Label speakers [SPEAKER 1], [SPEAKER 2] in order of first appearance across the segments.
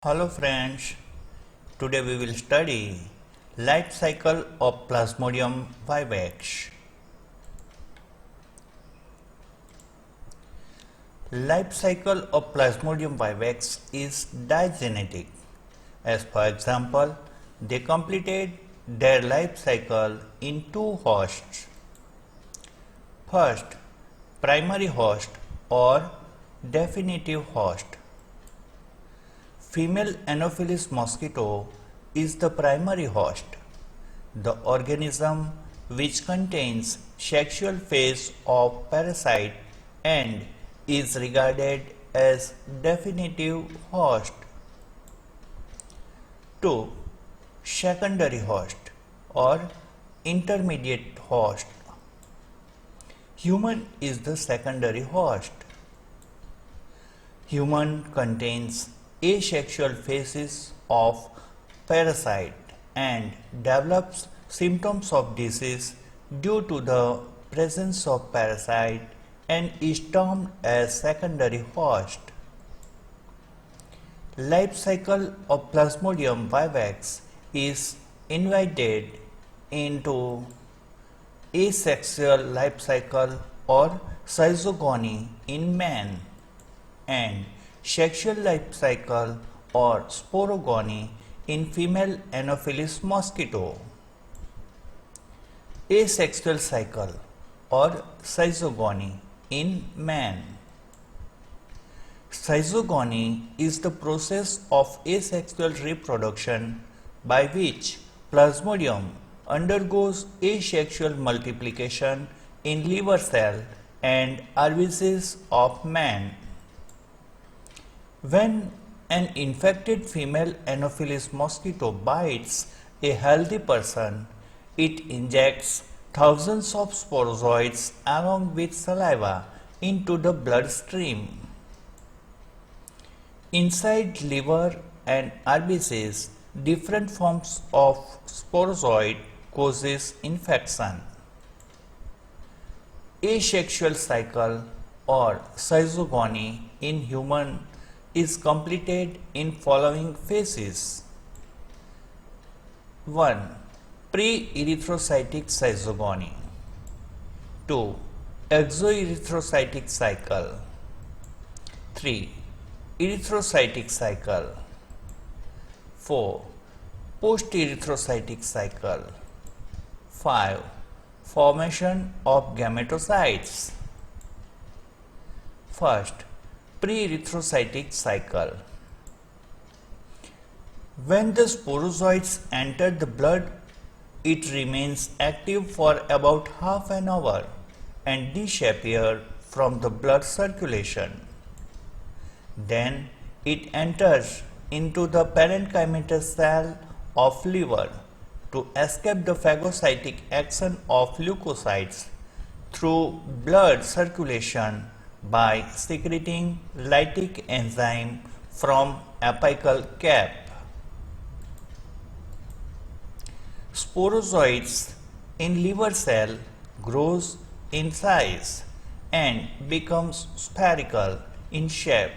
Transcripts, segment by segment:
[SPEAKER 1] Hello friends, today we will study life cycle of Plasmodium vivax. Life cycle of Plasmodium vivax is digenetic. As for example, they completed their life cycle in two hosts. First, primary host or definitive host. Female Anopheles mosquito is the primary host, the organism which contains sexual phase of parasite and is regarded as definitive host. 2. Secondary host or intermediate host. Human is the secondary host. Human contains asexual phases of parasite and develops symptoms of disease due to the presence of parasite and is termed as secondary host. Life cycle of Plasmodium vivax is divided into asexual life cycle or schizogony in man and sexual life cycle or sporogony in female Anopheles mosquito. Asexual cycle or schizogony in man. Schizogony is the process of asexual reproduction by which Plasmodium undergoes asexual multiplication in liver cell and RBCs of man. When an infected female Anopheles mosquito bites a healthy person, it injects thousands of sporozoids along with saliva into the bloodstream. Inside liver and RBCs, different forms of sporozoid causes infection. Asexual cycle or schizogony in human is completed in following phases. 1. Pre-erythrocytic schizogony. 2. Exoerythrocytic cycle. 3. Erythrocytic cycle. 4. Post-erythrocytic cycle. 5. Formation of gametocytes. First, pre-erythrocytic cycle. When the sporozoids enter the blood, it remains active for about half an hour and disappears from the blood circulation. Then it enters into the parenchymatous cell of liver to escape the phagocytic action of leukocytes through blood circulation by secreting lytic enzyme from apical cap. Sporozoids in liver cell grows in size and becomes spherical in shape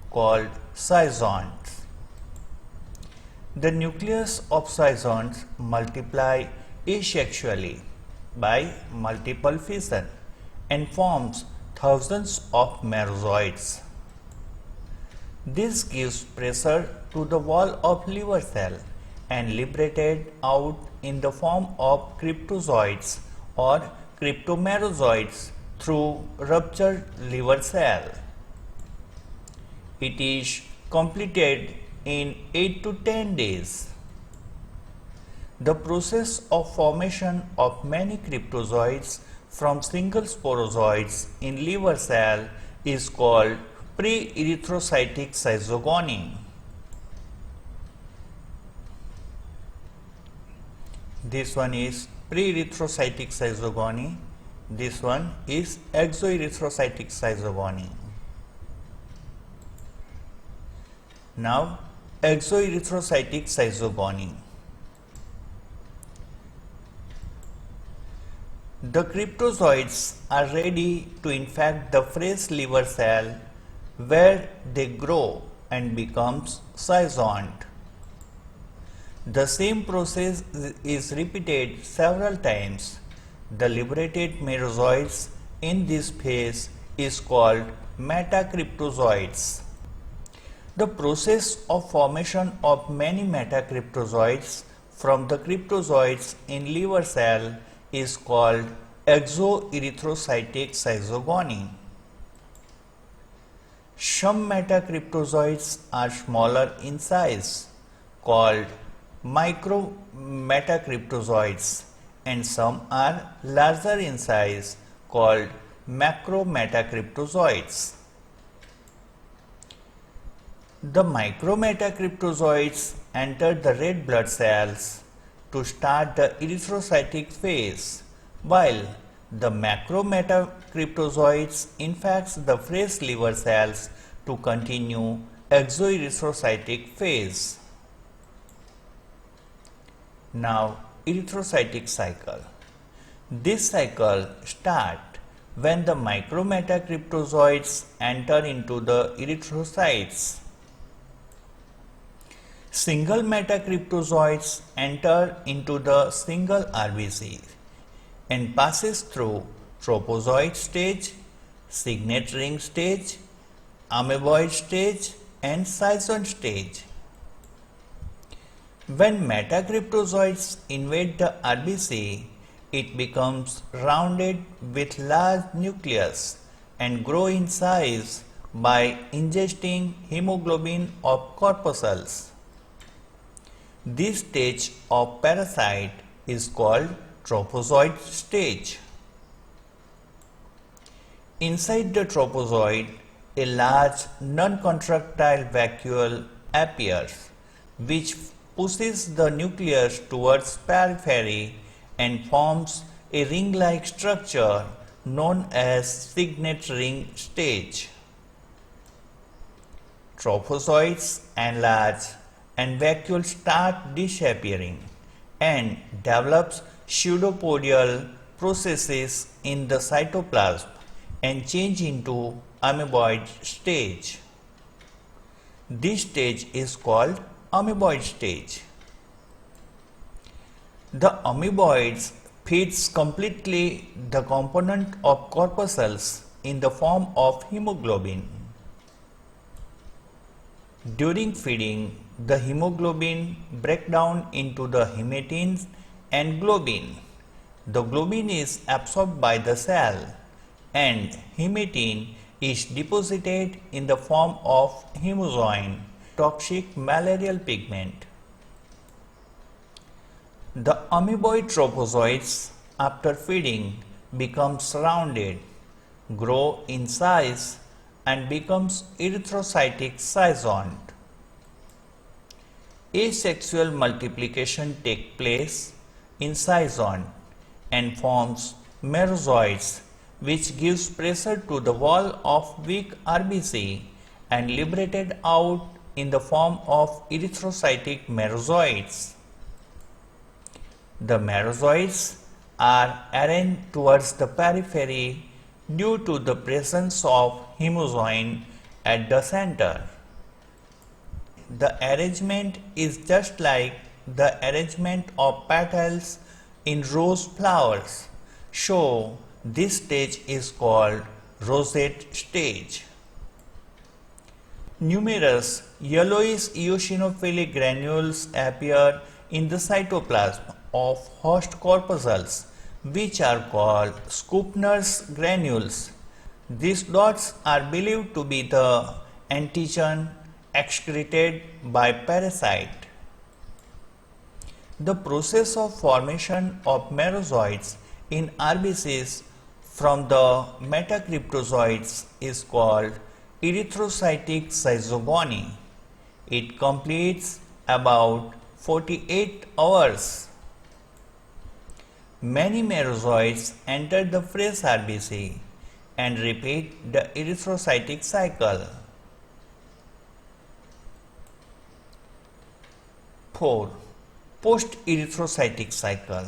[SPEAKER 1] called schizonts. The nucleus of schizonts multiply asexually by multiple fission and forms thousands of merozoids. This gives pressure to the wall of liver cell and liberated out in the form of cryptozoids or cryptomerozoids through ruptured liver cell. It is completed in 8 to 10 days. The process of formation of many cryptozoids from single sporozoids in liver cell is called pre-erythrocytic schizogony. This one is pre-erythrocytic schizogony. This one is exoerythrocytic schizogony. Now, exoerythrocytic schizogony. The cryptozoids are ready to infect the fresh liver cell where they grow and becomes seisoned. The same process is repeated several times. The liberated merozoites in this phase is called metacryptozoites. The process of formation of many metacryptozoites from the cryptozoites in liver cell is called exoerythrocytic schizogony. Some metacryptozoites are smaller in size, called micrometacryptozoites, and some are larger in size, called macrometacryptozoites. The micrometacryptozoites enter the red blood cells to start the erythrocytic phase, while the macrometacryptozoites infects the fresh liver cells to continue exoerythrocytic phase. Now, erythrocytic cycle. This cycle starts when the micrometacryptozoites enter into the erythrocytes. Single metacryptozoites enter into the single RBC and passes through tropozoite stage, signet ring stage, amoeboid stage and sison stage. When metacryptozoites invade the RBC, it becomes rounded with large nucleus and grow in size by ingesting hemoglobin of corpuscles. This stage of parasite is called tropozoite stage. Inside the tropozoite, a large non-contractile vacuole appears, which pushes the nucleus towards periphery and forms a ring-like structure known as signet ring stage. Tropozoites enlarge and vacuoles start disappearing and develops pseudopodial processes in the cytoplasm and change into amoeboid stage. This stage is called amoeboid stage. The amoeboids feeds completely the component of corpuscles in the form of hemoglobin. During feeding, the hemoglobin breaks down into the hematins and globin. The globin is absorbed by the cell and hematin is deposited in the form of hemozoin, toxic malarial pigment. The amoeboid tropozoites after feeding becomes rounded, grow in size and becomes erythrocytic schizoned. Asexual multiplication takes place in schizon and forms merozoites, which gives pressure to the wall of weak RBC and liberated out in the form of erythrocytic merozoites. The merozoites are arranged towards the periphery due to the presence of hemozoin at the center. The arrangement is just like the arrangement of petals in rose flowers, so this stage is called rosette stage. Numerous yellowish eosinophilic granules appear in the cytoplasm of host corpuscles, which are called Skupner's granules. These dots are believed to be the antigen excreted by parasite. The process of formation of merozoites in RBCs from the metacryptozoites is called erythrocytic schizogony. It completes about 48 hours. Many merozoites enter the fresh RBC and repeat the erythrocytic cycle. 4. Post-erythrocytic cycle.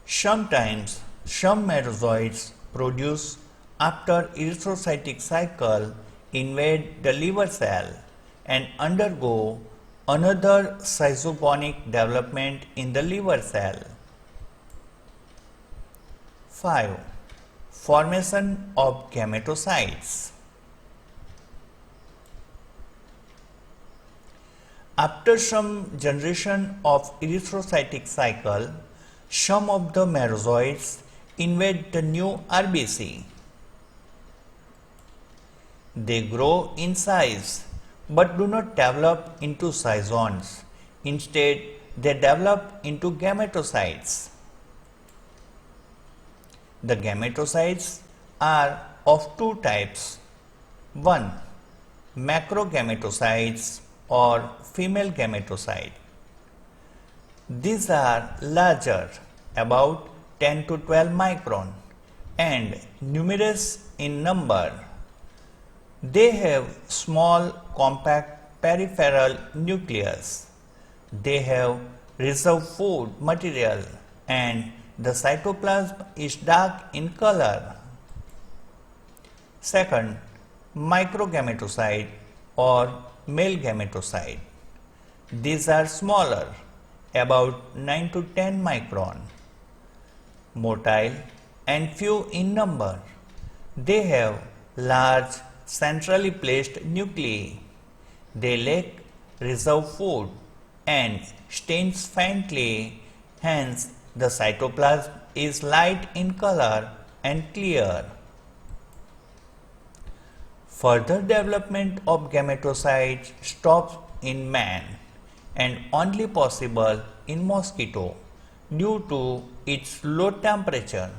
[SPEAKER 1] Sometimes some merozoites produce after erythrocytic cycle invade the liver cell and undergo another schizogonic development in the liver cell. 5. Formation of gametocytes. After some generation of erythrocytic cycle, some of the merozoites invade the new RBC. They grow in size but do not develop into schizons. Instead, they develop into gametocytes. The gametocytes are of two types. 1. Macrogametocytes or female gametocyte. These are larger, about 10 to 12 micron, and numerous in number. They have small compact peripheral nucleus. They have reserved food material and the cytoplasm is dark in color. Second, microgametocyte or male gametocyte. These are smaller, about 9 to 10 micron, motile and few in number. They have large centrally placed nuclei. They lack reserved food and stains faintly, hence the cytoplasm is light in color and clear. Further development of gametocytes stops in man and only possible in mosquito due to its low temperature.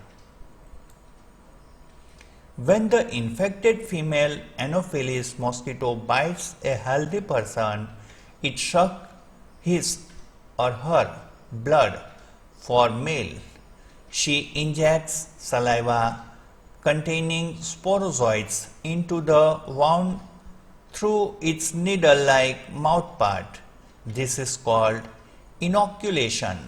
[SPEAKER 1] When the infected female Anopheles mosquito bites a healthy person, it sucks his or her blood for male. She injects saliva containing sporozoites into the wound through its needle-like mouthpart. This is called inoculation.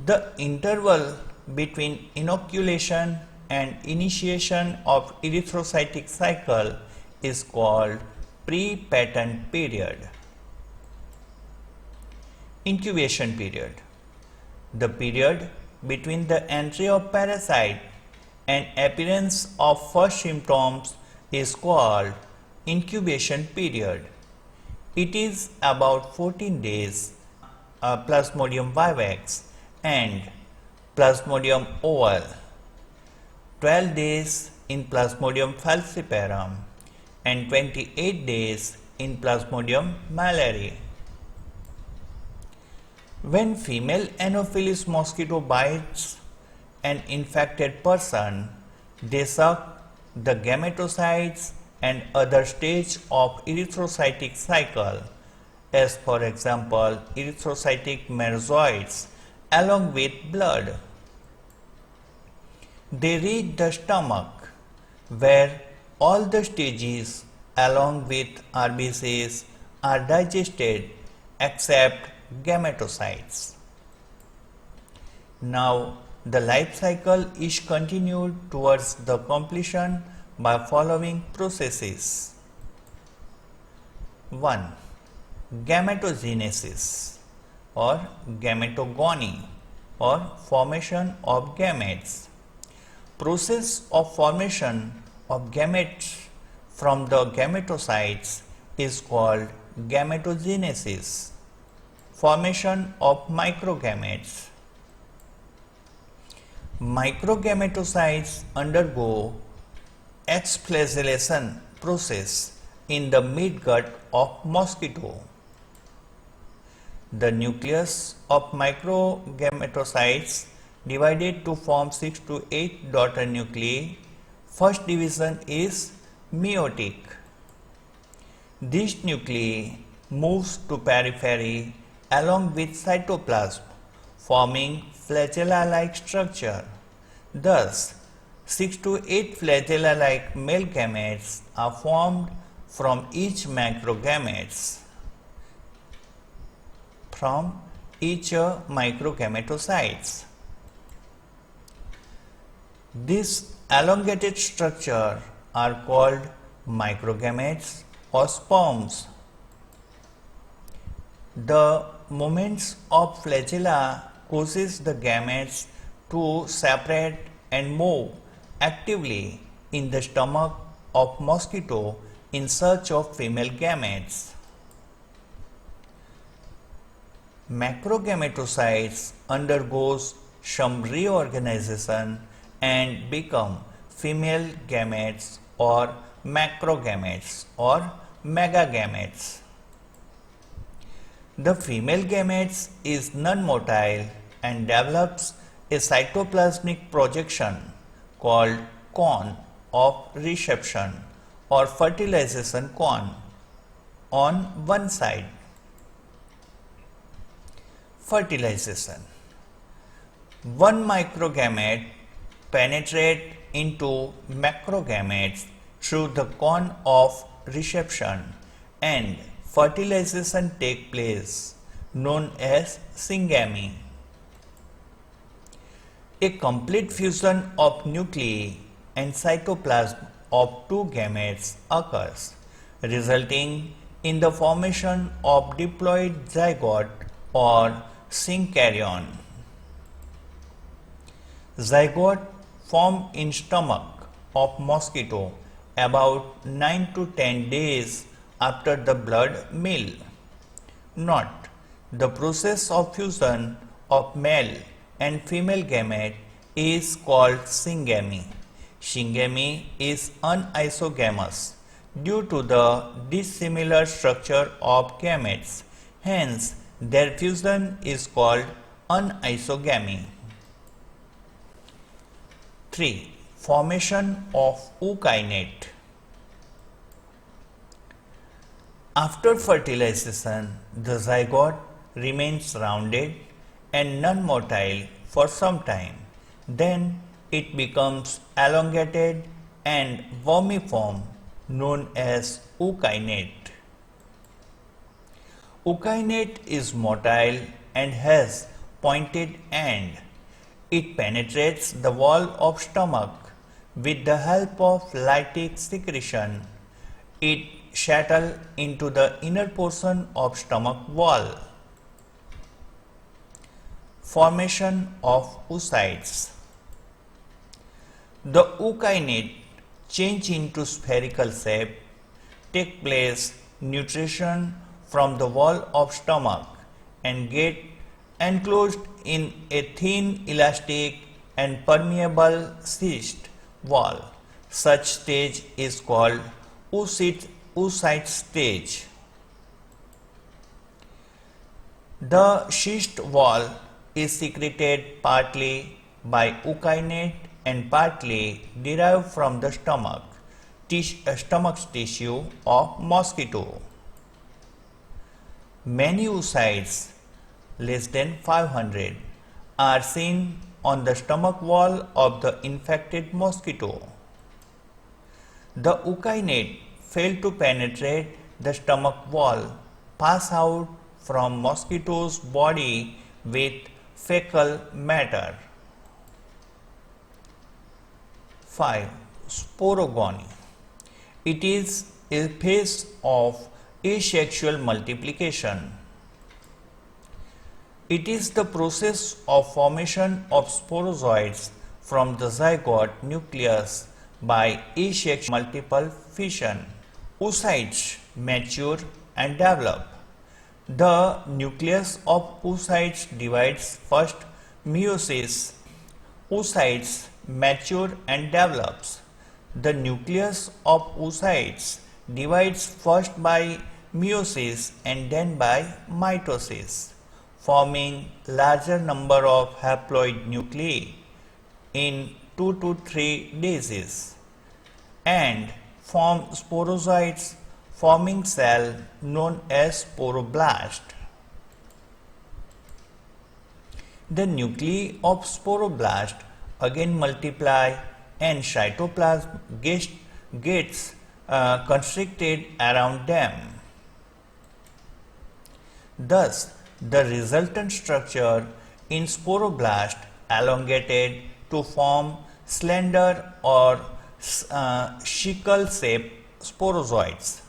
[SPEAKER 1] The interval between inoculation and initiation of erythrocytic cycle is called pre-patent period. Incubation period. The period between the entry of parasite and appearance of first symptoms is called incubation period. It is about 14 days Plasmodium vivax and Plasmodium ovale, 12 days in Plasmodium falciparum and 28 days in Plasmodium malariae. When female Anopheles mosquito bites an infected person, they suck the gametocytes and other stage of erythrocytic cycle, as for example erythrocytic merozoites, along with blood. They reach the stomach, where all the stages along with RBCs are digested except gametocytes. Now the life cycle is continued towards the completion by following processes. 1. Gametogenesis or gametogony or formation of gametes. Process of formation of gametes from the gametocytes is called gametogenesis. Formation of microgametes. Microgametocytes undergo exflagellation process in the midgut of mosquito. The nucleus of microgametocytes divided to form 6 to 8 daughter nuclei. First division is meiotic. This nuclei moves to periphery along with cytoplasm, forming flagella-like structure. Thus, 6 to 8 flagella-like male gametes are formed from each microgametes. Microgametocytes. This elongated structure are called microgametes or sperms. The movements of flagella causes the gametes to separate and move actively in the stomach of mosquito in search of female gametes. Macrogametocytes undergoes some reorganization and become female gametes or macrogametes or megagametes. The female gametes is non-motile and develops a cytoplasmic projection called cone of reception or fertilization cone on one side. Fertilization. One microgamete penetrates into macrogametes through the cone of reception and fertilization takes place, known as syngamy. A complete fusion of nuclei and cytoplasm of two gametes occurs, resulting in the formation of diploid zygote or synkaryon. Zygote form in stomach of mosquito about 9 to 10 days after the blood meal. Note, the process of fusion of male and female gamete is called syngamy. Syngamy is unisogamous due to the dissimilar structure of gametes. Hence, their fusion is called anisogamy. 3. Formation of ookinete. After fertilization, the zygote remains rounded and non-motile for some time. Then it becomes elongated and vermiform, known as ookinete. Ookinete is motile and has pointed end. It penetrates the wall of stomach with the help of lytic secretion. It settles into the inner portion of stomach wall. Formation of oocytes. The ookinete change into spherical shape, take place nutrition from the wall of stomach and get enclosed in a thin elastic and permeable cyst wall. Such stage is called oocyte stage. The cyst wall is secreted partly by ookinete and partly derived from the stomach's tissue of mosquito. Many oocytes, less than 500, are seen on the stomach wall of the infected mosquito. The ookinete fail to penetrate the stomach wall, pass out from mosquito's body with fecal matter. 5. Sporogony. It is a phase of asexual multiplication. It is the process of formation of sporozoites from the zygote nucleus by asexual multiple fission. Oocytes mature and develop. The nucleus of oocytes divides first meiosis. Oocytes mature and develops. The nucleus of oocytes divides first by meiosis and then by mitosis, forming larger number of haploid nuclei in 2 to 3 days and form sporozoites, forming cell known as sporoblast. The nuclei of sporoblast again multiply and cytoplasm gets constricted around them. Thus, the resultant structure in sporoblast elongated to form slender or sickle-shaped sporozoids.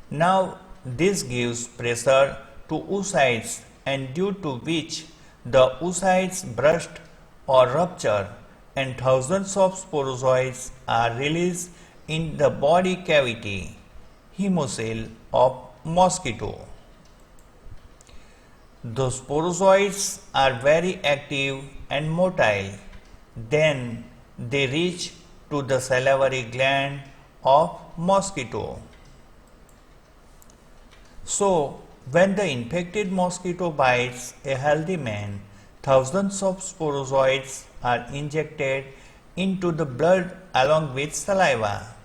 [SPEAKER 1] Now, this gives pressure to oocytes, and due to which the oocytes burst or rupture and thousands of sporozoids are released in the body cavity, hemocoel of mosquito. The sporozoids are very active and motile. Then they reach to the salivary gland of mosquito. So, when the infected mosquito bites a healthy man, thousands of sporozoids are injected into the blood along with saliva.